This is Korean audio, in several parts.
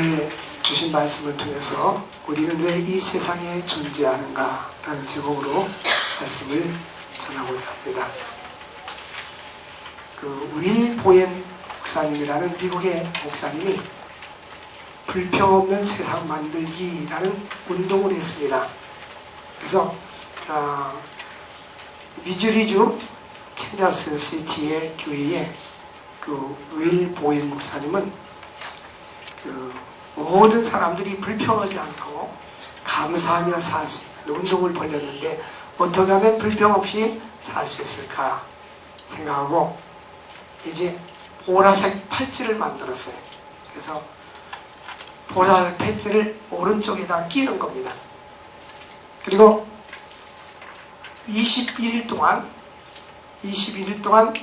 오늘 주신 말씀을 통해서 우리는 왜 이 세상에 존재하는가 라는 제목으로 말씀을 전하고자 합니다. 윌 보엔 목사님이라는 미국의 목사님이 불평 없는 세상 만들기라는 운동을 했습니다. 그래서 미주리주 캔자스 시티의 교회에 윌 보엔 목사님은 모든 사람들이 불평하지 않고 감사하며 살 수 있는 운동을 벌였는데 어떻게 하면 불평 없이 살 수 있을까 생각하고 이제 보라색 팔찌를 만들었어요. 그래서 보라색 팔찌를 오른쪽에다 끼는 겁니다. 그리고 21일 동안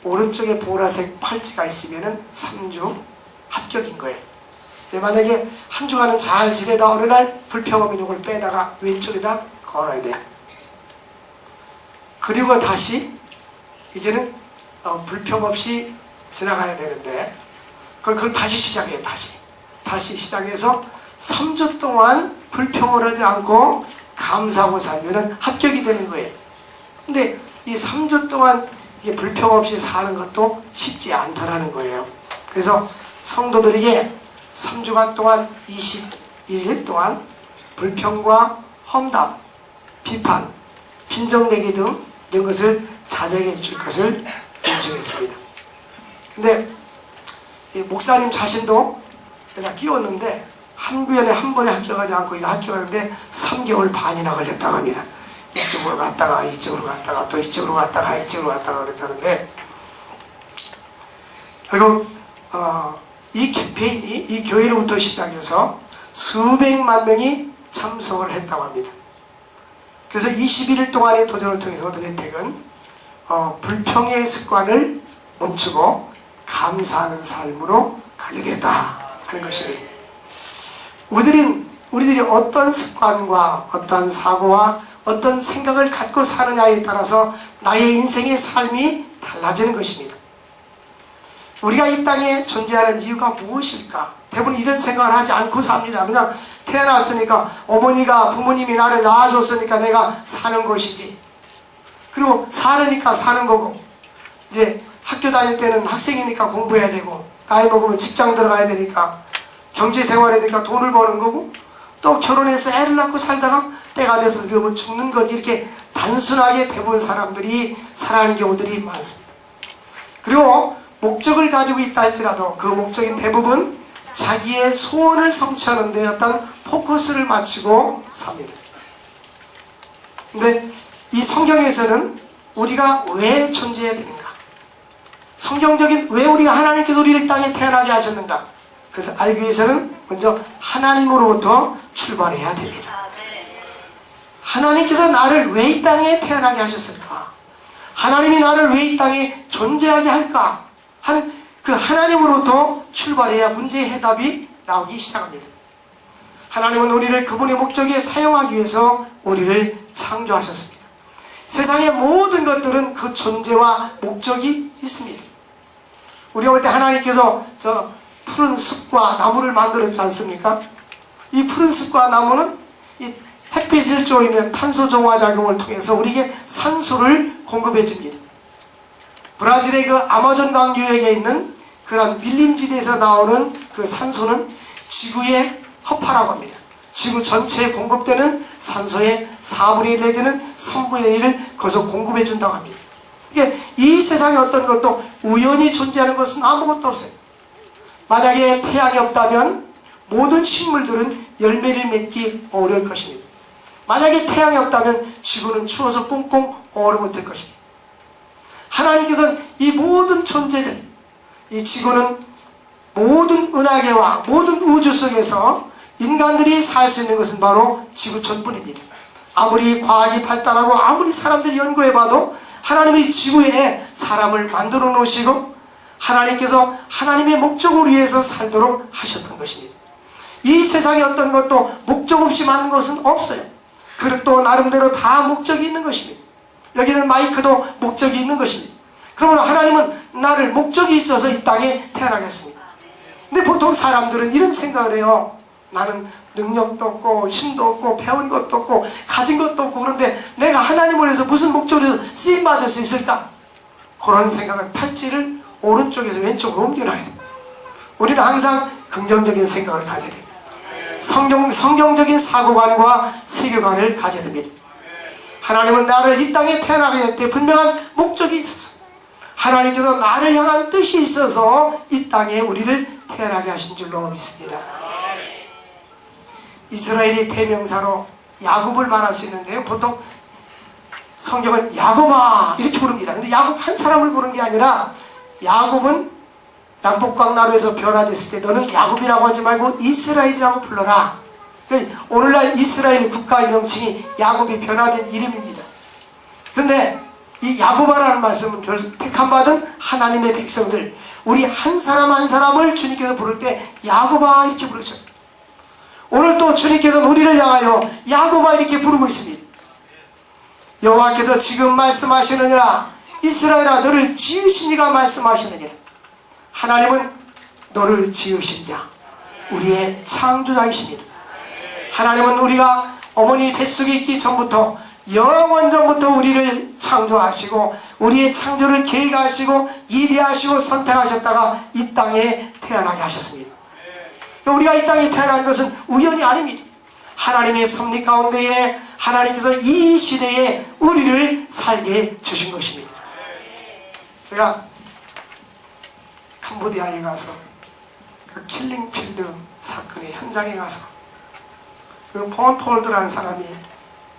오른쪽에 보라색 팔찌가 있으면은 3주 합격인 거예요. 근데 만약에 한 주간은 잘 지내다 어느 날 불평 없는 이걸 빼다가 왼쪽에다 걸어야 돼요. 그리고 다시 이제는 불평 없이 지나가야 되는데 그걸 다시 시작해요. 다시 시작해서 3주 동안 불평을 하지 않고 감사하고 살면은 합격이 되는 거예요. 근데 이 3주 동안 이게 불평 없이 사는 것도 쉽지 않다라는 거예요. 그래서 성도들에게 3주간 동안 21일 동안 불평과 험담, 비판, 빈정내기 등 이런 것을 자제해 줄 것을 요청했습니다. 근데 이 목사님 자신도 내가 끼웠는데 한 번에 합격하지 않고 이거 합격하는데 3개월 반이나 걸렸다고 합니다. 이쪽으로 갔다가 또 이쪽으로 갔다가 그랬다는데 결국 이 캠페인이 이 교회로부터 시작해서 수백만 명이 참석을 했다고 합니다. 그래서 21일 동안의 도전을 통해서 얻은 혜택은 불평의 습관을 멈추고 감사하는 삶으로 가게 되었다 하는 것입니다. 우리들이 어떤 습관과 어떤 사고와 어떤 생각을 갖고 사느냐에 따라서 나의 인생의 삶이 달라지는 것입니다. 우리가 이 땅에 존재하는 이유가 무엇일까? 대부분 이런 생각을 하지 않고 삽니다. 그냥 태어났으니까 어머니가 부모님이 나를 낳아줬으니까 내가 사는 것이지. 그리고 살으니까 사는 거고 이제 학교 다닐 때는 학생이니까 공부해야 되고 나이 먹으면 직장 들어가야 되니까 경제생활해야 되니까 돈을 버는 거고 또 결혼해서 애를 낳고 살다가 때가 돼서 그러면 죽는 거지. 이렇게 단순하게 대부분 사람들이 살아가는 경우들이 많습니다. 그리고 목적을 가지고 있다 할지라도 그 목적인 대부분 자기의 소원을 성취하는 데 어떤 포커스를 맞추고 삽니다. 근데 이 성경에서는 우리가 왜 존재해야 되는가? 성경적인 왜 우리가 하나님께서 우리를 땅에 태어나게 하셨는가? 그래서 알기 위해서는 먼저 하나님으로부터 출발해야 됩니다. 하나님께서 나를 왜 이 땅에 태어나게 하셨을까? 하나님이 나를 왜 이 땅에 존재하게 할까? 하는 그 하나님으로부터 출발해야 문제의 해답이 나오기 시작합니다. 하나님은 우리를 그분의 목적에 사용하기 위해서 우리를 창조하셨습니다. 세상의 모든 것들은 그 존재와 목적이 있습니다. 우리가 볼 때 하나님께서 저 푸른 숲과 나무를 만들었지 않습니까? 이 푸른 숲과 나무는 이 햇빛을 쬐면 탄소 정화 작용을 통해서 우리에게 산소를 공급해 줍니다. 브라질의 그 아마존 강유역에 있는 그런 밀림지대에서 나오는 그 산소는 지구의 허파라고 합니다. 지구 전체에 공급되는 산소의 4분의 1 내지는 3분의 1을 거기서 공급해 준다고 합니다. 그러니까 이 세상에 어떤 것도 우연히 존재하는 것은 아무것도 없어요. 만약에 태양이 없다면 모든 식물들은 열매를 맺기 어려울 것입니다. 만약에 태양이 없다면 지구는 추워서 꽁꽁 얼어붙을 것입니다. 하나님께서는 이 모든 존재들, 이 지구는 모든 은하계와 모든 우주 속에서 인간들이 살 수 있는 것은 바로 지구촌뿐입니다. 아무리 과학이 발달하고 아무리 사람들이 연구해봐도 하나님이 지구에 사람을 만들어 놓으시고 하나님께서 하나님의 목적을 위해서 살도록 하셨던 것입니다. 이 세상에 어떤 것도 목적 없이 만든 것은 없어요. 그릇도 나름대로 다 목적이 있는 것입니다. 여기는 마이크도 목적이 있는 것입니다. 그러므로 하나님은 나를 목적이 있어서 이 땅에 태어나게 했습니다. 근데 보통 사람들은 이런 생각을 해요. 나는 능력도 없고 힘도 없고 배운 것도 없고 가진 것도 없고 그런데 내가 하나님을 위해서 무슨 목적으로 쓰임받을 수 있을까? 그런 생각은 팔찌를 오른쪽에서 왼쪽으로 옮겨놔야 돼요. 우리는 항상 긍정적인 생각을 가져야 됩니다. 성경적인 사고관과 세계관을 가져야 됩니다. 하나님은 나를 이 땅에 태어나게 했을 때 분명한 목적이 있어서 하나님께서 나를 향한 뜻이 있어서 이 땅에 우리를 태어나게 하신 줄로 믿습니다. 이스라엘이 대명사로 야곱을 말할 수 있는데요, 보통 성경은 야곱아 이렇게 부릅니다. 근데 야곱 한 사람을 부른 게 아니라 야곱은 남북광나루에서 변화됐을 때 너는 야곱이라고 하지 말고 이스라엘이라고 불러라. 그러니까 오늘날 이스라엘 국가의 명칭이 야곱이 변화된 이름입니다. 그런데 이 야곱아라는 말씀은 택함받은 하나님의 백성들, 우리 한 사람 한 사람을 주님께서 부를 때 야곱아 이렇게 부르셨어요. 오늘 또 주님께서는 우리를 향하여 야곱아 이렇게 부르고 있습니다. 여호와께서 지금 말씀하시느니라. 이스라엘아 너를 지으신 이가 말씀하시느니라. 하나님은 너를 지으신 자, 우리의 창조자이십니다. 하나님은 우리가 어머니 뱃속에 있기 전부터 영원 전부터 우리를 창조하시고 우리의 창조를 계획하시고 예비하시고 선택하셨다가 이 땅에 태어나게 하셨습니다. 우리가 이 땅에 태어난 것은 우연이 아닙니다. 하나님의 섭리 가운데에 하나님께서 이 시대에 우리를 살게 주신 것입니다. 제가 캄보디아에 가서 그 킬링필드 사건의 현장에 가서 그 폰 폴드라는 사람이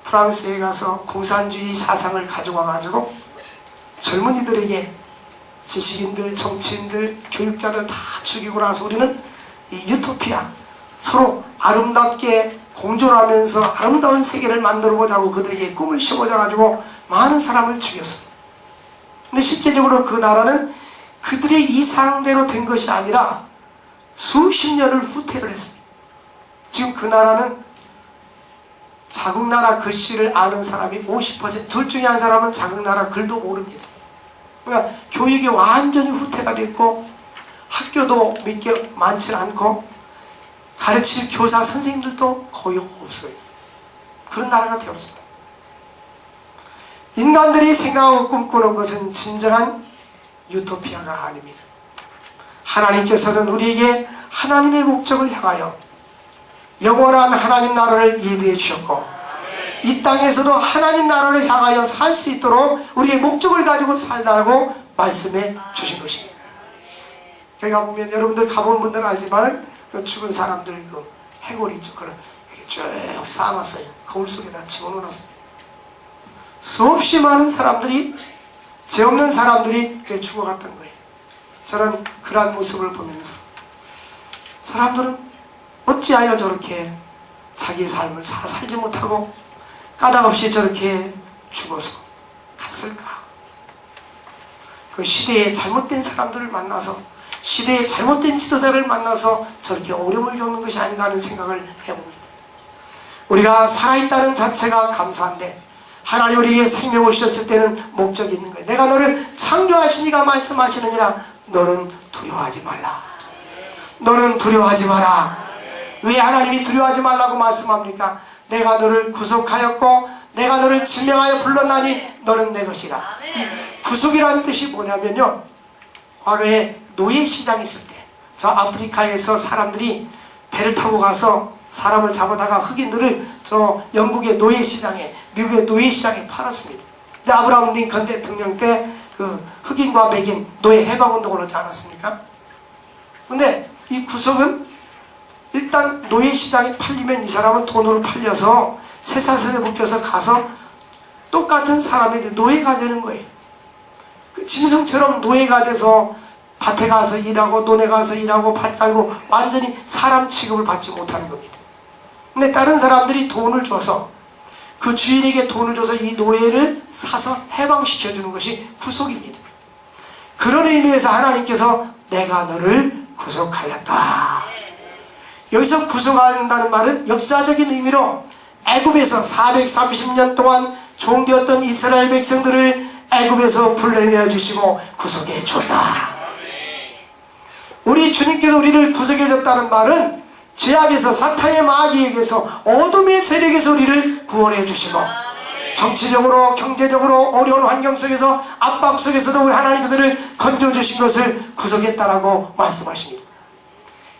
프랑스에 가서 공산주의 사상을 가져와 가지고 젊은이들에게 지식인들, 정치인들, 교육자들 다 죽이고 나서 우리는 이 유토피아, 서로 아름답게 공존하면서 아름다운 세계를 만들어 보자고 그들에게 꿈을 심어줘 가지고 많은 사람을 죽였어요. 근데 실제적으로 그 나라는 그들의 이상대로 된 것이 아니라 수십 년을 후퇴를 했습니다. 지금 그 나라는 자국 나라 글씨를 아는 사람이 50%, 둘 중에 한 사람은 자국 나라 글도 모릅니다. 그러니까 교육이 완전히 후퇴가 됐고 학교도 몇 개 많지 않고 가르칠 교사 선생님들도 거의 없어요. 그런 나라가 되었습니다. 인간들이 생각하고 꿈꾸는 것은 진정한 유토피아가 아닙니다. 하나님께서는 우리에게 하나님의 목적을 향하여 영원한 하나님 나라를 예비해 주셨고 이 땅에서도 하나님 나라를 향하여 살 수 있도록 우리의 목적을 가지고 살라고 말씀해 주신 것입니다. 제가 보면 여러분들 가본 분들은 알지만은 그 죽은 사람들 그 해골이 있죠. 그걸 이렇게 쭉 쌓아놨어요. 거울 속에다 집어넣어놨습니다. 수없이 많은 사람들이, 죄 없는 사람들이 그렇게 죽어갔던 거예요. 저는 그러한 모습을 보면서 사람들은 어찌하여 저렇게 자기 삶을 살지 못하고 까닭없이 저렇게 죽어서 갔을까? 그 시대에 잘못된 사람들을 만나서 시대의 잘못된 지도자를 만나서 저렇게 어려움을 겪는 것이 아닌가 하는 생각을 해봅니다. 우리가 살아있다는 자체가 감사한데 하나님 우리에게 생명을 주셨을 때는 목적이 있는 거예요. 내가 너를 창조하신 이가 말씀하시느니라. 너는 두려워하지 말라. 너는 두려워하지 마라. 왜 하나님이 두려워하지 말라고 말씀합니까? 내가 너를 구속하였고 내가 너를 지명하여 불렀나니 너는 내 것이라. 이 구속이라는 뜻이 뭐냐면요, 과거에 노예시장이 있을 때 저 아프리카에서 사람들이 배를 타고 가서 사람을 잡아다가 흑인들을 저 영국의 노예시장에, 미국의 노예시장에 팔았습니다. 근데 아브라함 링컨 대통령 때 그 흑인과 백인 노예 해방운동을 하지 않았습니까? 근데 이 구속은 일단 노예시장에 팔리면 이 사람은 돈으로 팔려서 쇠사슬에 묶여서 가서 똑같은 사람에게 노예가 되는 거예요. 그 짐승처럼 노예가 돼서 밭에 가서 일하고 논에 가서 일하고 밭 갈고 완전히 사람 취급을 받지 못하는 겁니다. 근데 다른 사람들이 돈을 줘서 그 주인에게 돈을 줘서 이 노예를 사서 해방시켜주는 것이 구속입니다. 그런 의미에서 하나님께서 내가 너를 구속하였다. 여기서 구속한다는 말은 역사적인 의미로 애굽에서 430년 동안 종되었던 이스라엘 백성들을 애굽에서 불러내어 주시고 구속해 줬다. 우리 주님께서 우리를 구속해 줬다는 말은 죄악에서, 사탄의 마귀에게서, 어둠의 세력에서 우리를 구원해 주시고, 정치적으로 경제적으로 어려운 환경 속에서, 압박 속에서도 우리 하나님 그들을 건져주신 것을 구속했다라고 말씀하십니다.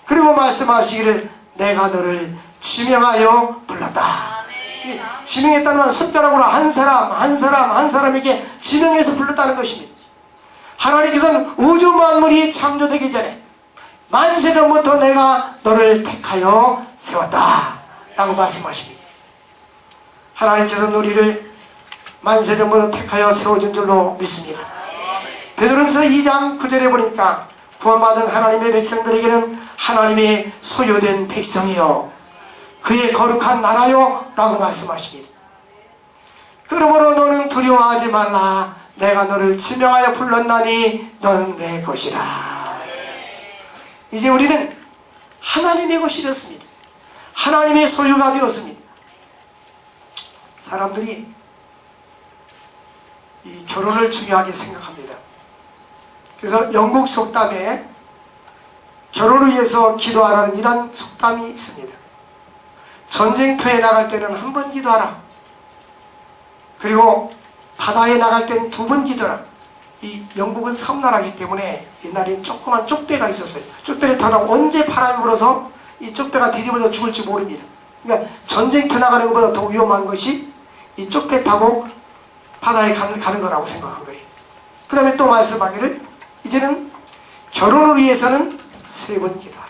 그리고 말씀하시기를 내가 너를 지명하여 불렀다. 이 지명했다는 건 손가락으로 한 사람에게 지명해서 불렀다는 것입니다. 하나님께서는 우주 만물이 창조되기 전에 만세전부터 내가 너를 택하여 세웠다 라고 말씀하십니다. 하나님께서는 우리를 만세전부터 택하여 세워준 줄로 믿습니다. 베드로전서 2장 9절에 보니까 구원받은 하나님의 백성들에게는 하나님의 소유된 백성이요 그의 거룩한 나라요 라고 말씀하십니다. 그러므로 너는 두려워하지 말라. 내가 너를 지명하여 불렀나니 너는 내 것이라. 이제 우리는 하나님의 것이 되었습니다. 하나님의 소유가 되었습니다. 사람들이 이 결혼을 중요하게 생각합니다. 그래서 영국 속담에 결혼을 위해서 기도하라는 이런 속담이 있습니다. 전쟁터에 나갈 때는 한 번 기도하라. 그리고 바다에 나갈 때는 2번 기도하라. 이 영국은 섬나라이기 때문에 옛날에는 조그만 쪽배가 있었어요. 쪽배를 타고 언제 바람이 불어서 이 쪽배가 뒤집어져 죽을지 모릅니다. 그러니까 전쟁터 나가는 것보다 더 위험한 것이 이 쪽배 타고 바다에 가는 거라고 생각한 거예요. 그 다음에 또 말씀하기를 이제는 결혼을 위해서는 3번 기도하라.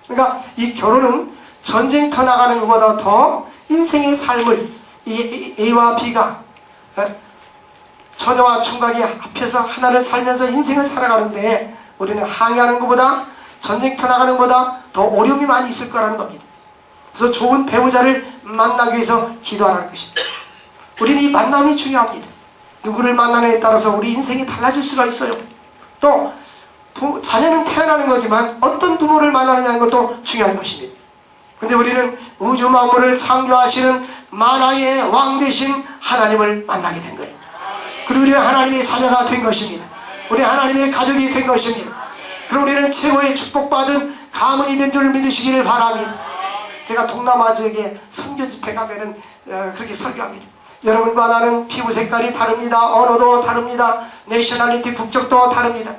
그러니까 이 결혼은 전쟁터 나가는 것보다 더 인생의 삶을 이 A와 B가 처녀와 총각이 앞에서 하나를 살면서 인생을 살아가는데 우리는 항해하는 것보다 전쟁터 나가는 것보다 더 어려움이 많이 있을 거라는 겁니다. 그래서 좋은 배우자를 만나기 위해서 기도하라는 것입니다. 우리는 이 만남이 중요합니다. 누구를 만나느냐에 따라서 우리 인생이 달라질 수가 있어요. 또 자녀는 태어나는 거지만 어떤 부모를 만나느냐는 것도 중요한 것입니다. 근데 우리는 우주 만물을 창조하시는 만왕의 왕 되신 하나님을 만나게 된 거예요. 그리고 우리는 하나님의 자녀가 된 것입니다. 우리 하나님의 가족이 된 것입니다. 그리고 우리는 최고의 축복받은 가문이 된 줄 믿으시기를 바랍니다. 제가 동남아 지역에 선교 집회 가면은 그렇게 설교합니다. 여러분과 나는 피부 색깔이 다릅니다. 언어도 다릅니다. 내셔널리티 국적도 다릅니다.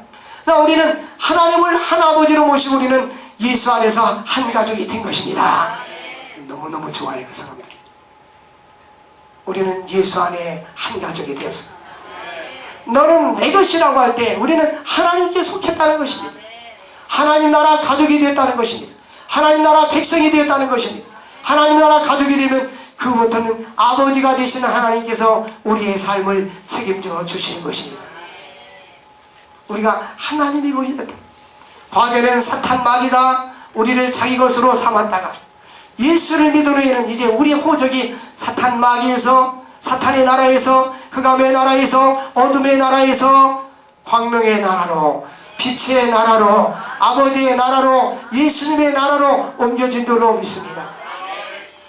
우리는 하나님을 한 아버지로 모시고 우리는 예수 안에서 한 가족이 된 것입니다. 너무너무 좋아요, 그 사람들이. 우리는 예수 안에 한 가족이 되었습니다. 너는 내 것이라고 할 때 우리는 하나님께 속했다는 것입니다. 하나님 나라 가족이 되었다는 것입니다. 하나님 나라 백성이 되었다는 것입니다. 하나님 나라 가족이 되면 그부터는 아버지가 되시는 하나님께서 우리의 삶을 책임져 주시는 것입니다. 우리가 하나님이 것이 됐다. 과거에는 사탄 마귀가 우리를 자기 것으로 삼았다가 예수를 믿은 후에는 이제 우리의 호적이 사탄 마귀에서, 사탄의 나라에서, 흑암의 나라에서, 어둠의 나라에서 광명의 나라로, 빛의 나라로, 아버지의 나라로, 예수님의 나라로 옮겨진 줄로 믿습니다.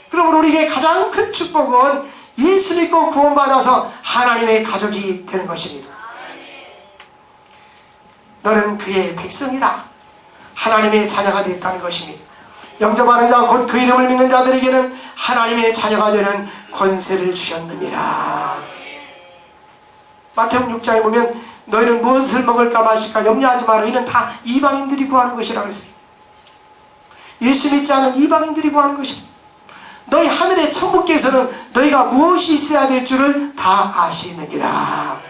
그러므로 우리에게 가장 큰 축복은 예수 믿고 구원받아서 하나님의 가족이 되는 것입니다. 너는 그의 백성이라. 하나님의 자녀가 됐다는 것입니다. 영접하는 자 곧 그 이름을 믿는 자들에게는 하나님의 자녀가 되는 권세를 주셨느니라. 마태복음 6장에 보면 너희는 무엇을 먹을까 마실까 염려하지 마라. 이는 다 이방인들이 구하는 것이라고 했어요. 예수 믿지 않는 이방인들이 구하는 것입니다. 너희 하늘의 천국께서는 너희가 무엇이 있어야 될 줄을 다 아시느니라.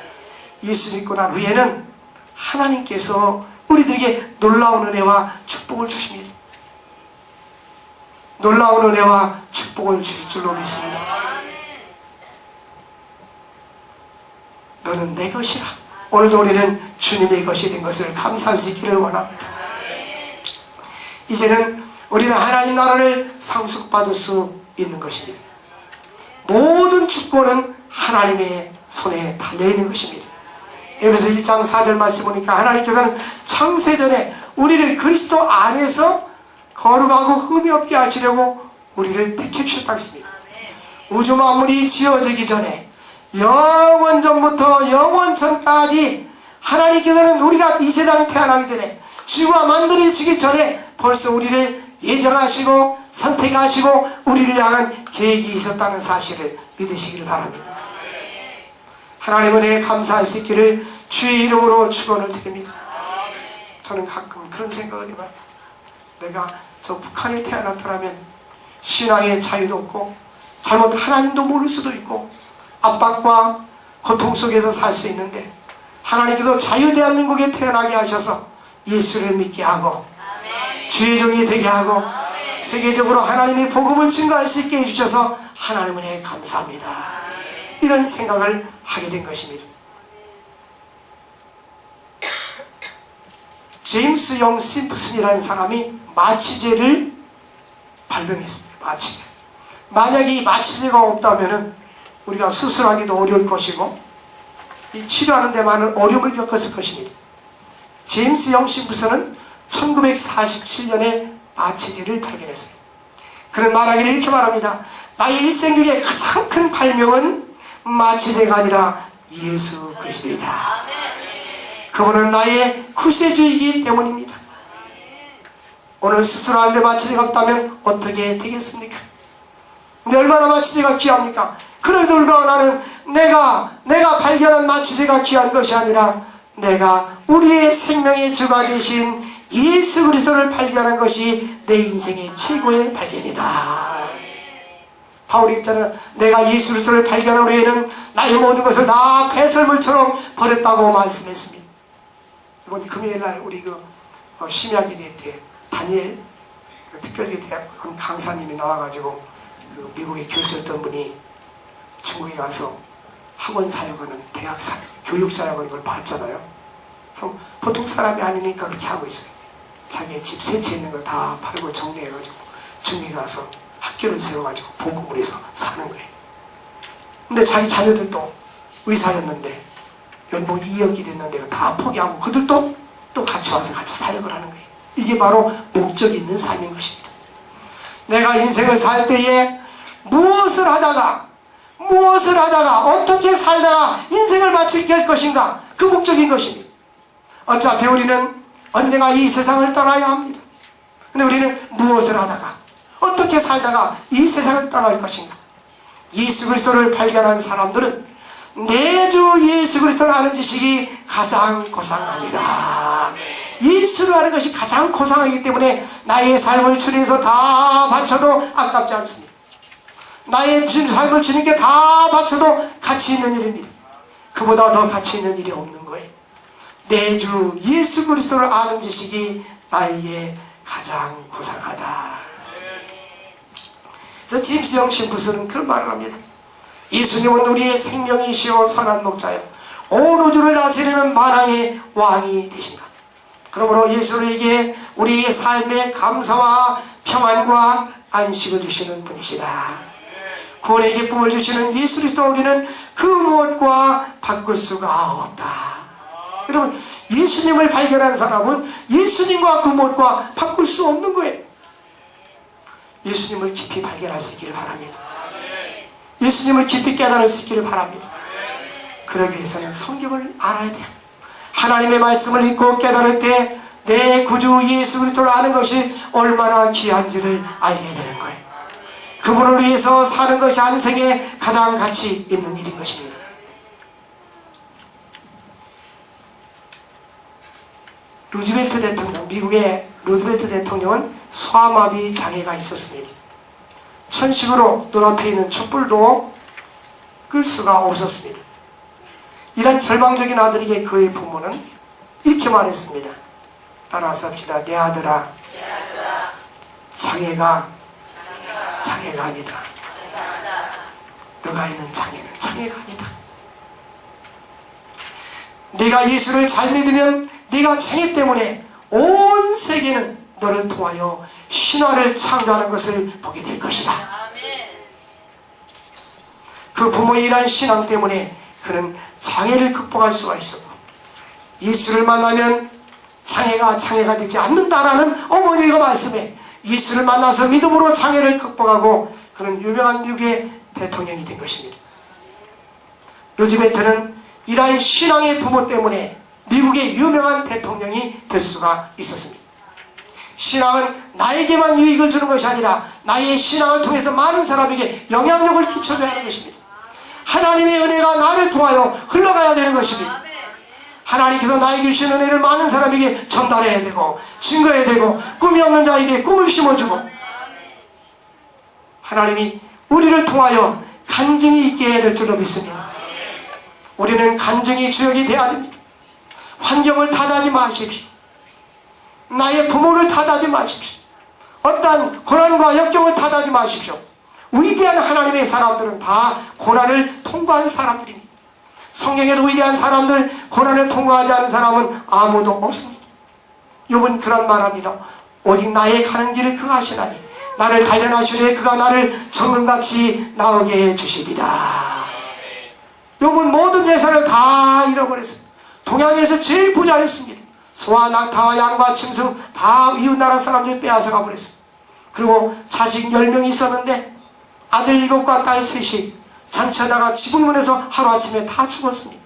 예수 믿고 난 후에는 하나님께서 우리들에게 놀라운 은혜와 축복을 주십니다. 놀라운 은혜와 축복을 주실 줄로 믿습니다. 너는 내 것이라. 오늘도 우리는 주님의 것이 된 것을 감사할 수 있기를 원합니다. 이제는 우리는 하나님 나라를 상속받을 수 있는 것입니다. 모든 축복은 하나님의 손에 달려있는 것입니다. 에베소 1장 4절 말씀 보니까 하나님께서는 창세전에 우리를 그리스도 안에서 거룩하고 흠이 없게 하시려고 우리를 택해 주셨다고 했습니다. 우주 만물이 지어지기 전에 영원전부터 영원전까지 하나님께서는 우리가 이 세상에 태어나기 전에 지구가 만들어지기 전에 벌써 우리를 예정하시고 선택하시고 우리를 향한 계획이 있었다는 사실을 믿으시기를 바랍니다. 하나님 은혜에 감사할 수 있기를 주의 이름으로 축원을 드립니다. 저는 가끔 그런 생각을 해봐요. 내가 저 북한에 태어났더라면 신앙의 자유도 없고 잘못 하나님도 모를 수도 있고 압박과 고통 속에서 살 수 있는데 하나님께서 자유 대한민국에 태어나게 하셔서 예수를 믿게 하고 주의 종이 되게 하고 세계적으로 하나님의 복음을 증거할 수 있게 해주셔서 하나님 은혜에 감사합니다. 이런 생각을 하게 된 것입니다. 제임스 영 심프슨이라는 사람이 마취제를 발명했습니다. 마취제. 만약에 이 마취제가 없다면 우리가 수술하기도 어려울 것이고 이 치료하는 데 많은 어려움을 겪었을 것입니다. 제임스 영 심프슨은 1947년에 마취제를 발견했어요. 그는 말하기를 이렇게 말합니다. 나의 일생 중에 가장 큰 발명은 마취제가 아니라 예수 그리스도이다. 그분은 나의 구세주이기 때문입니다. 오늘 수술하는데 마취제가 없다면 어떻게 되겠습니까? 근데 얼마나 마취제가 귀합니까? 그래도 불구하고 나는 내가 발견한 마취제가 귀한 것이 아니라 내가 우리의 생명의 주가 되신 예수 그리스도를 발견한 것이 내 인생의 최고의 발견이다. 바울이 했잖아요. 내가 예수 그리스도를 발견한 후에는 나의 모든 것을 다 배설물처럼 버렸다고 말씀했습니다. 이번 금요일날 우리 심야기도 때 다니엘 특별기대 강사님이 나와가지고 미국의 교수였던 분이 중국에 가서 학원 사역하는 대학 사역, 교육 사역하는 걸 봤잖아요. 그럼 보통 사람이 아니니까 그렇게 하고 있어요. 자기의 집 세 채 있는 걸 다 팔고 정리해가지고 중국에 가서 학교를 세워가지고 복음을 해서 사는 거예요. 근데 자기 자녀들도 의사였는데 연봉 2억이 됐는데 다 포기하고 그들도 또 같이 와서 같이 사역을 하는 거예요. 이게 바로 목적이 있는 삶인 것입니다. 내가 인생을 살 때에 무엇을 하다가 어떻게 살다가 인생을 마치게 할 것인가, 그 목적인 것입니다. 어차피 우리는 언젠가 이 세상을 떠나야 합니다. 근데 우리는 무엇을 하다가 어떻게 살다가 이 세상을 떠날 것인가. 예수 그리스도를 발견한 사람들은 내 주 예수 그리스도를 아는 지식이 가장 고상합니다. 예수를 아는 것이 가장 고상하기 때문에 나의 삶을 주님께서 다 바쳐도 아깝지 않습니다. 나의 삶을 주님께 다 바쳐도 가치 있는 일입니다. 그보다 더 가치 있는 일이 없는 거예요. 내 주 예수 그리스도를 아는 지식이 나에게 가장 고상하다. 그래서 제임스 영 심프슨은 그런 말을 합니다. 예수님은 우리의 생명이시오 선한 목자요 온 우주를 다스리는 만왕의 왕이 되신다. 그러므로 예수에게 우리의 삶의 감사와 평안과 안식을 주시는 분이시다. 구원의 기쁨을 주시는 예수 그리스도 우리는 그 무엇과 바꿀 수가 없다. 여러분, 예수님을 발견한 사람은 예수님과 그 무엇과 바꿀 수 없는 거예요. 예수님을 깊이 발견할 수 있기를 바랍니다. 예수님을 깊이 깨달을 수 있기를 바랍니다. 그러기 위해서는 성경을 알아야 돼요. 하나님의 말씀을 읽고 깨달을 때 내 구주 예수 그리스도를 아는 것이 얼마나 귀한지를 알게 되는 거예요. 그분을 위해서 사는 것이 안생에 가장 가치 있는 일인 것입니다. 루즈벨트 대통령, 미국의 루즈벨트 대통령은 소아마비 장애가 있었습니다. 천식으로 눈앞에 있는 촛불도 끌 수가 없었습니다. 이런 절망적인 아들에게 그의 부모는 이렇게 말했습니다. 따라서 합시다. 내 아들아, 장애가 아니다. 너가 있는 장애는 장애가 아니다. 네가 예수를 잘 믿으면 네가 장애 때문에 온 세계는 너를 통하여 신화를 창조하는 것을 보게 될 것이다. 그 부모의 이러한 신앙 때문에 그는 장애를 극복할 수가 있었고, 예수를 만나면 장애가 되지 않는다라는 어머니가 말씀해 예수를 만나서 믿음으로 장애를 극복하고 그는 유명한 미국의 대통령이 된 것입니다. 루즈벨트는 이러한 신앙의 부모 때문에 미국의 유명한 대통령이 될 수가 있었습니다. 신앙은 나에게만 유익을 주는 것이 아니라 나의 신앙을 통해서 많은 사람에게 영향력을 끼쳐줘야 하는 것입니다. 하나님의 은혜가 나를 통하여 흘러가야 되는 것입니다. 하나님께서 나에게 주신 은혜를 많은 사람에게 전달해야 되고 증거해야 되고 꿈이 없는 자에게 꿈을 심어주고 하나님이 우리를 통하여 간증이 있게 해야 될 줄로 믿습니다. 우리는 간증이 주역이 되어야 됩니다. 환경을 탓하지 마십시오. 나의 부모를 탓하지 마십시오. 어떠한 고난과 역경을 탓하지 마십시오. 위대한 하나님의 사람들은 다 고난을 통과한 사람들입니다. 성경에도 위대한 사람들, 고난을 통과하지 않은 사람은 아무도 없습니다. 욥은 그런 말합니다. 오직 나의 가는 길을 그가 아시나니 나를 단련하시되 그가 나를 정금같이 나오게 해주시리라. 욥은 모든 재산을 다 잃어버렸습니다. 동양에서 제일 부자였습니다. 소와 낙타와 양과 짐승 다 이웃나라 사람들이 빼앗아가 버렸습니다. 그리고 자식 10명이 있었는데 아들 7과 딸 3이 잔치하다가 지붕문에서 하루아침에 다 죽었습니다.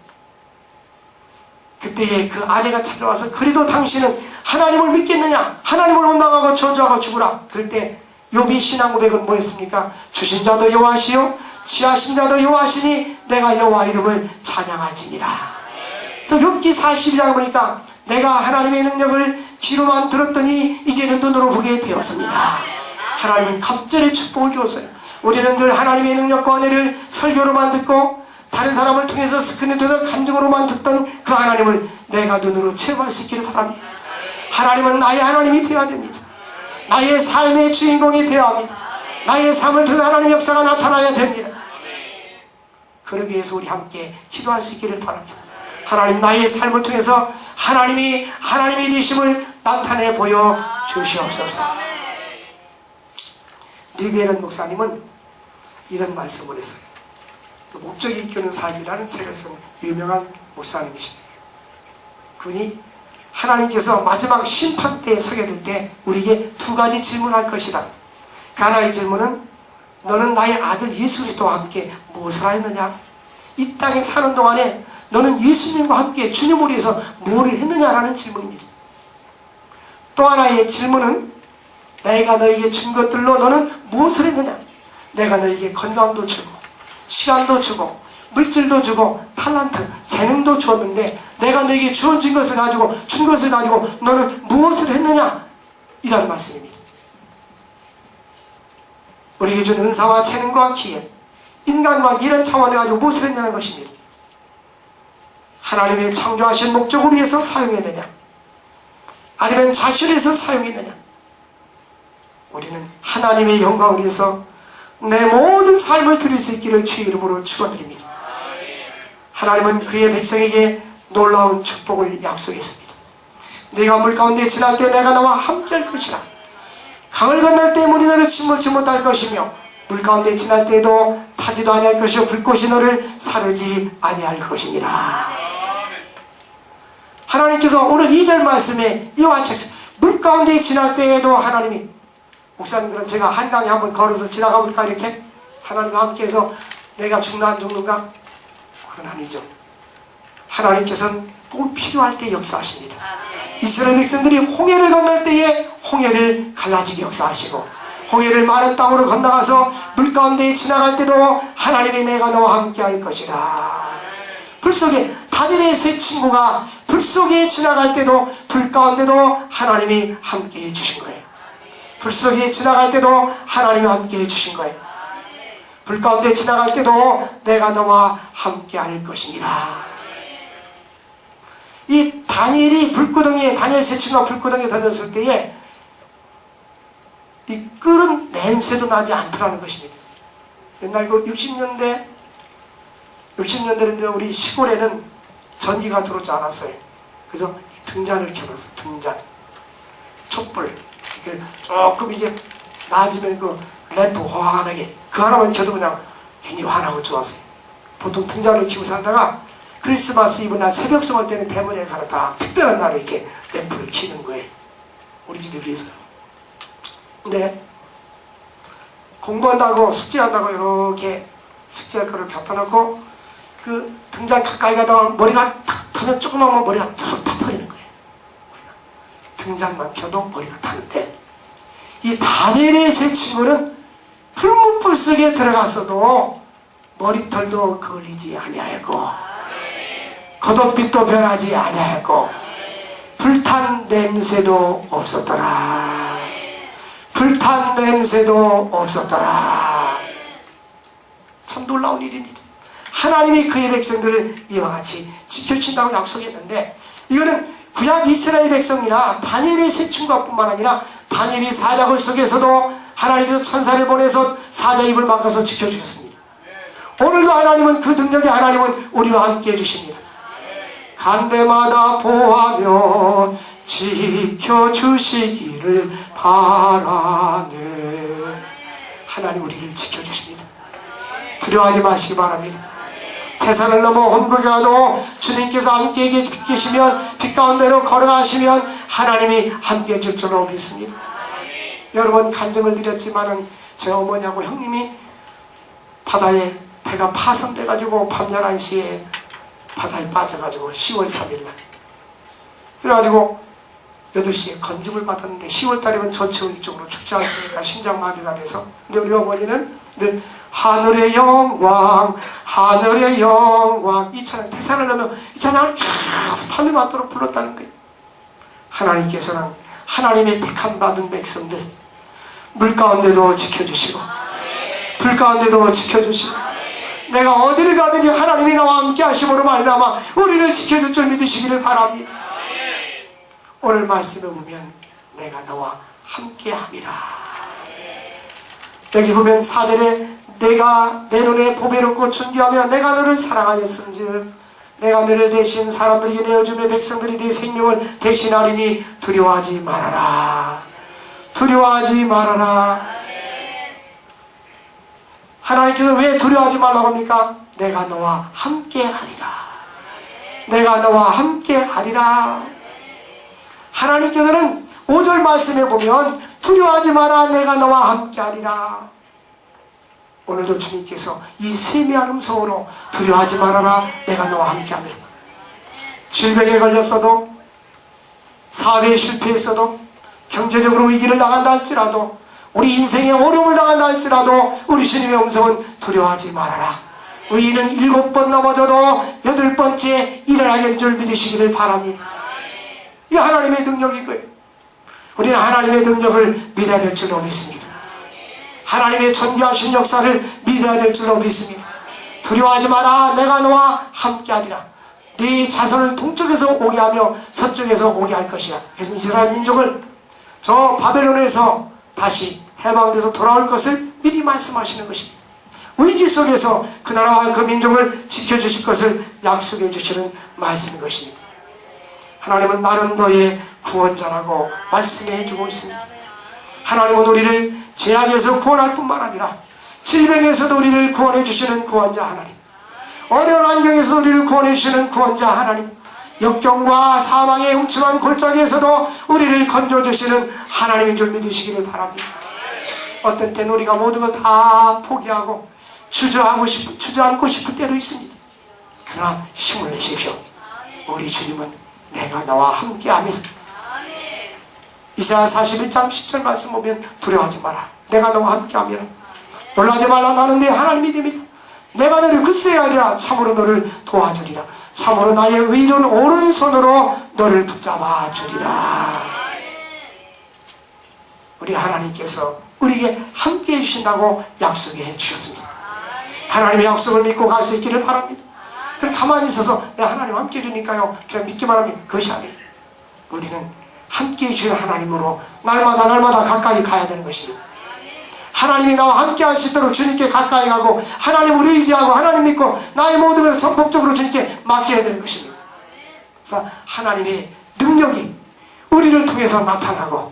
그때에 그 아내가 찾아와서 그래도 당신은 하나님을 믿겠느냐? 하나님을 원망하고 저주하고 죽으라. 그럴 때 욥이 신앙 고백은 뭐였습니까? 주신 자도 여호와시요 취하신 자도 여호와시니 내가 여호와 이름을 찬양할지니라. 그래서 욥기 42장에 보니까 내가 하나님의 능력을 귀로만 들었더니 이제는 눈으로 보게 되었습니다. 하나님은 갑절의 축복을 주었어요. 우리는 늘 하나님의 능력과 은혜를 설교로만 듣고 다른 사람을 통해서 스크린에서 간증으로만 듣던 그 하나님을 내가 눈으로 체험할 수 있기를 바랍니다. 하나님은 나의 하나님이 되어야 됩니다. 나의 삶의 주인공이 되어야 합니다. 나의 삶을 통해 하나님의 역사가 나타나야 됩니다. 그러기 위해서 우리 함께 기도할 수 있기를 바랍니다. 하나님, 나의 삶을 통해서 하나님이 하나님의 되심을 나타내 보여 주시옵소서. 리베런 목사님은 이런 말씀을 했어요. 목적이 이끄는 삶이라는 책을 쓴 유명한 목사님이십니다. 그분이 하나님께서 마지막 심판 때에 서게 될 때 우리에게 2가지 질문할 것이다. 그 하나의 질문은 너는 나의 아들 예수 그리스도와 함께 무엇을 하였느냐? 이 땅에 사는 동안에 너는 예수님과 함께 주님을 위해서 무엇을 했느냐라는 질문입니다. 또 하나의 질문은 내가 너에게 준 것들로 너는 무엇을 했느냐? 내가 너에게 건강도 주고 시간도 주고 물질도 주고 탤런트, 재능도 주었는데 내가 너에게 주어진 것을 가지고 준 것을 가지고 너는 무엇을 했느냐? 이런 말씀입니다. 우리에게 준 은사와 재능과 기회, 인간과 이런 차원을 가지고 무엇을 했냐는 것입니다. 하나님의 창조하신 목적을 위해서 사용했느냐? 아니면 자신을 위해서 사용했느냐? 우리는 하나님의 영광을 위해서 내 모든 삶을 드릴 수 있기를 주의 이름으로 축원드립니다. 하나님은 그의 백성에게 놀라운 축복을 약속했습니다. 네가 물 가운데 지날 때 내가 너와 함께 할 것이라. 강을 건널 때 물이 너를 침몰치 못할 것이며 물 가운데 지날 때에도 타지도 아니할 것이요 불꽃이 너를 사르지 아니할 것이니라. 하나님께서 오늘 2절 말씀에 이와 같이 물 가운데 지날 때에도 하나님이, 목사님 그럼 제가 한강에 한번 걸어서 지나가 볼까 이렇게? 하나님과 함께해서 내가 죽나 안 죽는가? 그건 아니죠. 하나님께서는 꼭 필요할 때 역사하십니다. 이스라엘 백성들이 홍해를 건널 때에 홍해를 갈라지게 역사하시고 홍해를 마른 땅으로 건너가서 물 가운데 지나갈 때도 하나님이 내가 너와 함께 할 것이라. 불 속에 다니엘의 세 친구가 불 속에 지나갈 때도 불 가운데도 하나님이 함께 해주신 거예요. 불 속에 지나갈 때도 하나님이 함께 해주신 거예요. 불 가운데 지나갈 때도 내가 너와 함께 할 것이니라. 이 다니엘이 불구덩이에, 다니엘 세 친구가 불구덩이에 던졌을 때에 이 끓은 냄새도 나지 않더라는 것입니다. 옛날 그 60년대인데 우리 시골에는 전기가 들어오지 않았어요. 그래서 등잔을 켜놔서 등잔, 촛불 이렇게 조금 이제 낮으면 그 램프 환하게 그 하나만 켜도 그냥 괜히 환하고 좋았어요. 보통 등잔을 켜고 살다가 크리스마스 이브 날 새벽성할 때는 대문에 가다 특별한 날에 이렇게 램프를 켜는 거예요. 우리 집이 그래서요. 근데 공부한다고 숙제한다고 이렇게 숙제할 거를 갖다 놓고 그 등잔 가까이 가다가 머리가 탁 하면 조그마한 머리가 툭 타버리는 거예요. 머리가. 등잔만 켜도 머리가 타는데 이 다니엘의 세 친구는 풀무불 속에 들어갔어도 머리털도 걸리지 아니하였고 겉옷빛도 변하지 아니하였고 불탄 냄새도 없었더라. 불탄 냄새도 없었더라. 참 놀라운 일입니다. 하나님이 그의 백성들을 이와 같이 지켜주신다고 약속했는데, 이거는 구약 이스라엘 백성이나 다니엘의 세 친구뿐만 아니라 다니엘이 사자굴 속에서도 하나님께서 천사를 보내서 사자 입을 막아서 지켜주셨습니다. 오늘도 하나님은 그 능력의 하나님은 우리와 함께 해주십니다. 간 데마다 보호하며 지켜주시기를 바라네. 하나님 우리를 지켜주십니다. 두려워하지 마시기 바랍니다. 태산을 넘어 혼국에 가도 주님께서 함께 계시면 빛 가운데로 걸어가시면 하나님이 함께 해줄 줄로 믿습니다. 여러 번 간증을 드렸지만은 제 어머니하고 형님이 바다에 배가 파손돼 가지고 밤 11시에 바다에 빠져가지고 10월 3일날 그래가지고 8시에 건집을 받았는데 10월달이면 전체적으로 죽지 않습니까? 심장마비가 돼서. 근데 우리 어머니는 늘 하늘의 영광 하늘의 영광 이 찬양, 태산을 넣으면 이 찬양을 계속 밤이 맞도록 불렀다는 거예요. 하나님께서는 하나님의 택함 받은 백성들 물 가운데도 지켜주시고 불 가운데도 지켜주시고 내가 어디를 가든지 하나님이 나와 함께 하심으로 말미암아 우리를 지켜줄 줄 믿으시기를 바랍니다. 오늘 말씀에 보면 내가 너와 함께 함이라. 여기 보면 4절에 내가 내 눈에 보배롭고 존귀하며 내가 너를 사랑하였은즉 내가 너를 대신 사람들에게 내어주며 백성들이 네 생명을 대신하리니 두려워하지 말아라. 두려워하지 말아라. 하나님께서 왜 두려워하지 말라고 합니까? 내가 너와 함께 하리라. 내가 너와 함께 하리라. 하나님께서는 5절 말씀에 보면 두려워하지 마라. 내가 너와 함께 하리라. 오늘도 주님께서 이 세미한 음성으로 두려워하지 말아라. 내가 너와 함께 하리라. 질병에 걸렸어도 사업에 실패했어도 경제적으로 위기를 당한다 할지라도 우리 인생에 어려움을 당한다 할지라도 우리 주님의 음성은 두려워하지 말아라. 우리는 7번 넘어져도 8번째 일어나게 될 줄 믿으시기를 바랍니다. 이 하나님의 능력인 거예요. 우리는 하나님의 능력을 믿어야 될 줄로 믿습니다. 하나님의 존귀하신 역사를 믿어야 될 줄로 믿습니다. 두려워하지 마라. 내가 너와 함께하리라. 네 자손을 동쪽에서 오게 하며 서쪽에서 오게 할 것이야. 그래서 이스라엘 민족을 저 바벨론에서 다시 해방돼서 돌아올 것을 미리 말씀하시는 것입니다. 위기 속에서 그 나라와 그 민족을 지켜주실 것을 약속해 주시는 말씀인 것입니다. 하나님은 나는 너의 구원자라고 말씀해 주고 있습니다. 하나님은 우리를 죄악에서 구원할 뿐만 아니라 질병에서도 우리를 구원해 주시는 구원자 하나님, 어려운 환경에서 우리를 구원해 주시는 구원자 하나님, 역경과 사망의 음침한 골짜기에서도 우리를 건져주시는 하나님인 줄 믿으시기를 바랍니다. 어떤 때는 우리가 모든 걸 다 포기하고 주저앉고 싶을 때도 있습니다. 그러나 힘을 내십시오. 우리 주님은 내가 너와 함께하며 이사야 41장 10절 말씀 보면 두려워하지 마라. 내가 너와 함께하며 놀라지 말라. 나는 내 하나님이 됩니다. 내가 너를 굳세게 하리라. 참으로 너를 도와주리라. 참으로 나의 의로운 오른손으로 너를 붙잡아 주리라. 우리 하나님께서 우리에게 함께 해주신다고 약속해 주셨습니다. 하나님의 약속을 믿고 갈 수 있기를 바랍니다. 그럼 가만히 있어서 하나님 함께 해주니까요 그냥 믿기만 하면 그것이 아니에요. 우리는 함께 해주시는 하나님으로 날마다 가까이 가야 되는 것입니다. 하나님이 나와 함께 할 수 있도록 주님께 가까이 가고 하나님을 의지하고 하나님 믿고 나의 모든 것을 전폭적으로 주님께 맡겨야 되는 것입니다. 그래서 하나님의 능력이 우리를 통해서 나타나고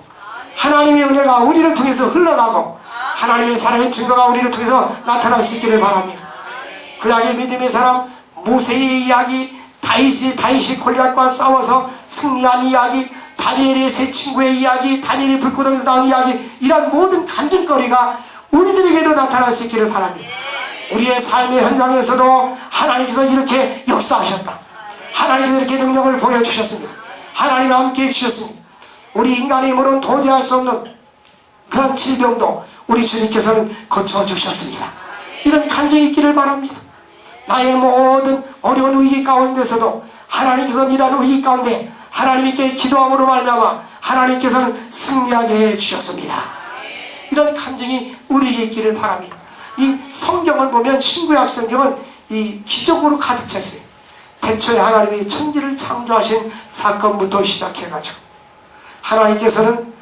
하나님의 은혜가 우리를 통해서 흘러가고 하나님의 사랑의 증거가 우리를 통해서 나타날 수 있기를 바랍니다. 구약의 믿음의 사람 모세의 이야기, 다윗이 골리앗과 싸워서 승리한 이야기, 다니엘의 세 친구의 이야기, 다니엘이 불구덩이에서 나온 이야기, 이런 모든 간증거리가 우리들에게도 나타날 수 있기를 바랍니다. 우리의 삶의 현장에서도 하나님께서 이렇게 역사하셨다. 하나님께서 이렇게 능력을 보여주셨습니다. 하나님과 함께 해주셨습니다. 우리 인간의 힘으로는 도저히 할 수 없는 그런 질병도 우리 주님께서는 고쳐주셨습니다. 이런 간증이 있기를 바랍니다. 나의 모든 어려운 위기 가운데서도 하나님께서는 이러한 위기 가운데 하나님께 기도함으로 말미암아 하나님께서는 승리하게 해주셨습니다. 이런 간증이 우리에게 있기를 바랍니다. 이 성경을 보면 신구약 성경은 이 기적으로 가득 차 있어요. 태초에 하나님이 천지를 창조하신 사건부터 시작해가지고 하나님께서는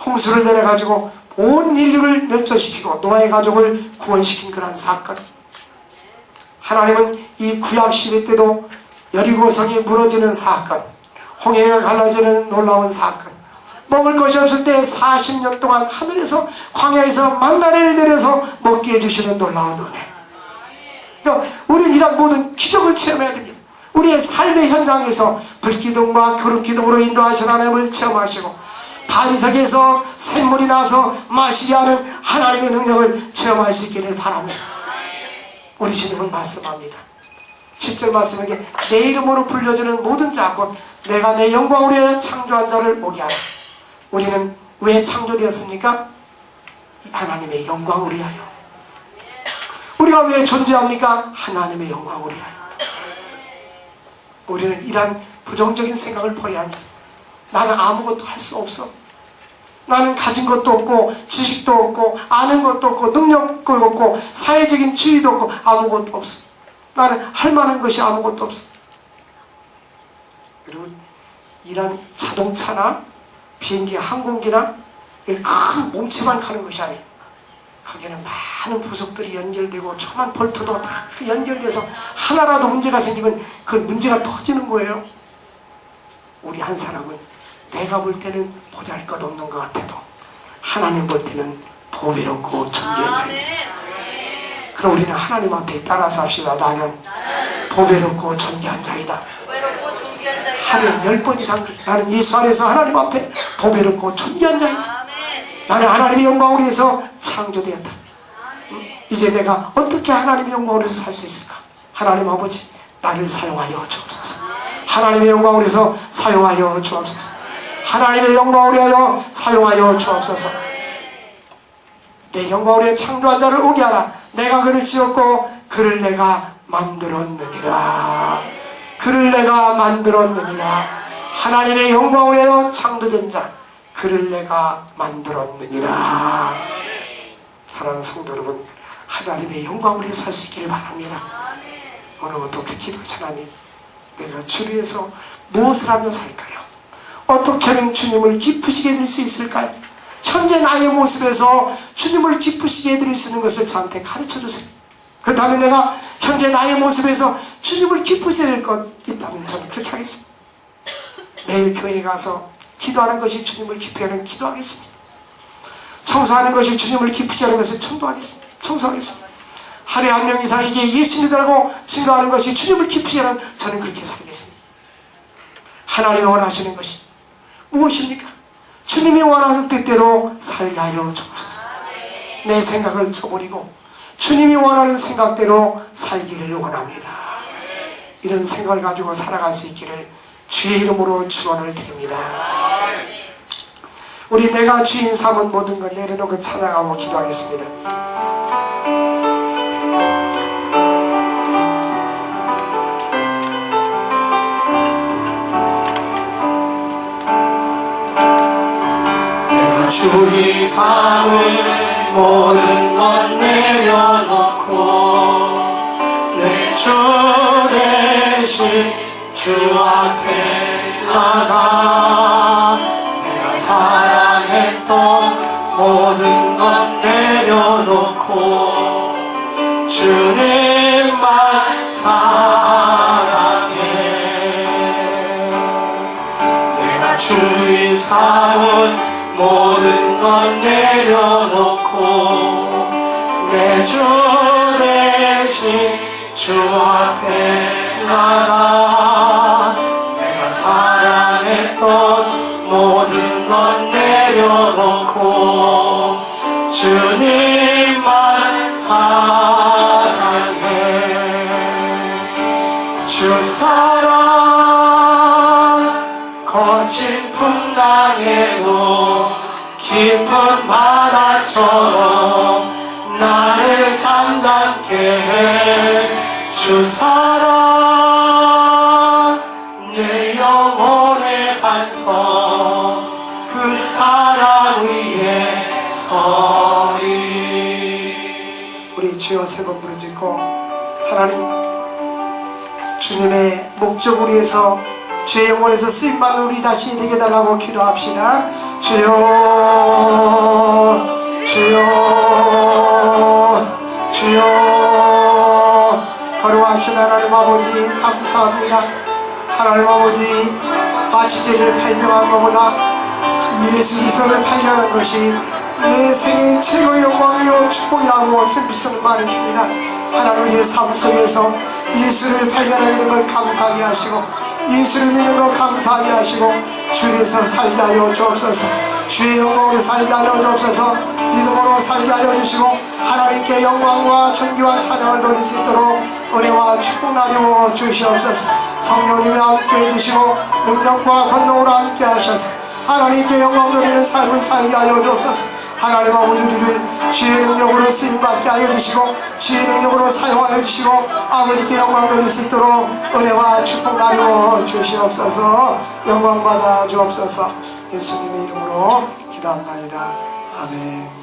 홍수를 내려가지고 온 인류를 멸절시키고 노아의 가족을 구원시킨 그런 사건. 하나님은 이 구약시대 때도 여리고성이 무너지는 사건, 홍해가 갈라지는 놀라운 사건, 먹을 것이 없을 때 40년 동안 하늘에서 광야에서 만나를 내려서 먹게 해주시는 놀라운 은혜. 그러니까 우리는 이런 모든 기적을 체험해야 됩니다. 우리의 삶의 현장에서 불기둥과 구름기둥으로 인도하신 하나님을 체험하시고 반석에서 샘물이 나서 마시게 하는 하나님의 능력을 체험할 수 있기를 바랍니다. 우리 주님은 말씀합니다. 7절 말씀에 내 이름으로 불려주는 모든 자 곧 내가 내 영광으로 위하여 창조한 자를 오게 하라. 우리는 왜 창조되었습니까? 하나님의 영광을 위하여. 우리가 왜 존재합니까? 하나님의 영광을 위하여. 우리는 이러한 부정적인 생각을 버려야 합니다. 나는 아무것도 할 수 없어. 나는 가진 것도 없고 지식도 없고 아는 것도 없고 능력도 없고 사회적인 지위도 없고 아무것도 없어. 나는 할 만한 것이 아무것도 없어. 여러분, 이런 자동차나 비행기, 항공기나 큰 몸체만 가는 것이 아니에요. 거기에는 많은 부속들이 연결되고 조그만 볼트도 다 연결돼서 하나라도 문제가 생기면 그 문제가 터지는 거예요. 우리 한 사람은 내가 볼 때는 보잘것없는 것 같아도 하나님 볼 때는 보배롭고 존귀한 자입니다. 그럼 우리는 하나님한테 따라서 합시다. 나는 보배롭고 존귀한 자이다. 하루에 10번 이상 나는 예수 안에서 하나님 앞에 보배롭고 존귀한 자이다. 나는 하나님의 영광을 위해서 창조되었다. 이제 내가 어떻게 하나님의 영광을 위해서 살 수 있을까? 하나님 아버지, 나를 사용하여 주옵소서. 하나님의 영광을 위해서 사용하여 주옵소서. 하나님의 영광을 위하여 사용하여 주옵소서. 내 영광을 위해 창조한 자를 오게 하라. 내가 그를 지었고 그를 내가 만들었느니라. 그를 내가 만들었느니라. 하나님의 영광을 위하여 창조된 자 그를 내가 만들었느니라. 사랑하는 성도 여러분, 하나님의 영광을 위해 살 수 있기를 바랍니다. 오늘부터 그 기도하자. 하나님, 내가 주를 위해서 무엇을 하며 살까요? 어떻게 하면 주님을 기쁘시게 해드릴 수 있을까요? 현재 나의 모습에서 주님을 기쁘시게 해드릴 수 있는 것을 저한테 가르쳐주세요. 그렇다면 내가 현재 나의 모습에서 주님을 기쁘시게 해드릴 것 있다면 저는 그렇게 하겠습니다. 매일 교회에 가서 기도하는 것이 주님을 기쁘게 하는 기도하겠습니다. 청소하는 것이 주님을 기쁘게 하는 것을 청소하겠습니다. 하루에 한 명 이상에게 예수 믿으라고 증거하는 것이 주님을 기쁘게 하는 저는 그렇게 살겠습니다. 하나님이 원하시는 것이 무엇입니까? 주님이 원하는 뜻대로 살게 하여 주옵소서. 내 생각을 쳐버리고 주님이 원하는 생각대로 살기를 원합니다. 이런 생각을 가지고 살아갈 수 있기를 주의 이름으로 축원을 드립니다. 우리 내가 주인 삼은 모든 것 내려놓고 찬양하고 기도하겠습니다. 주의 삼은 모든 것 내려놓고 내 주 대신 주 앞에 나가 내가 사랑했던 모든 것 내려놓고 주님만 사랑해. 내가 주의 삼은 모든 것 내려놓고 내 주 대신 주 앞에 나가 내가 사랑했던 모든 것 내려놓고 주님만 사랑해. 주 사랑 거친 풍랑에도 깊은 바다처럼 나를 잠잠케 해 주 사랑 내 영혼의 반석 그 사랑 위에 서리. 우리 주여 세 번 부르짖고 하나님 주님의 목적을 위해서 주의 영혼에서 쓰임받는 우리 자신이 되게 달라고 기도합시다. 주여 주여 주여. 거룩하신 하나님 아버지 감사합니다. 하나님 아버지 마치 죄를 발명한 것보다 예수 그리스도를 발견한 것이 내 생애 최고의 영광이요 축복이라고 슬프성을 말했습니다. 하나님의 삶 속에서 예수를 발견하게 된 걸 감사하게 하시고 예수를 믿는 걸 감사하게 하시고 주에서 살게 하여 주옵소서. 주의 영광으로 살게 하여 주옵소서. 믿음으로 살게 하여 주시고 하나님께 영광과 존귀와 찬양을 돌릴 수 있도록 은혜와 축복 나누어 주시옵소서. 성령님이 함께 해주시고 능력과 권능으로 함께 하셔서 하나님께 영광 돌리는 삶을 살게 하여 주옵소서. 하나님 아버지 우리를 주의 능력으로 쓰임받게 하여 주시고 주의 능력으로 사용하여 주시고 아버지께 영광 돌릴 수 있도록 은혜와 축복 나누어 주시옵소서. 영광 받아 주옵소서. 예수님의 이름으로 기도합나이다. 아멘.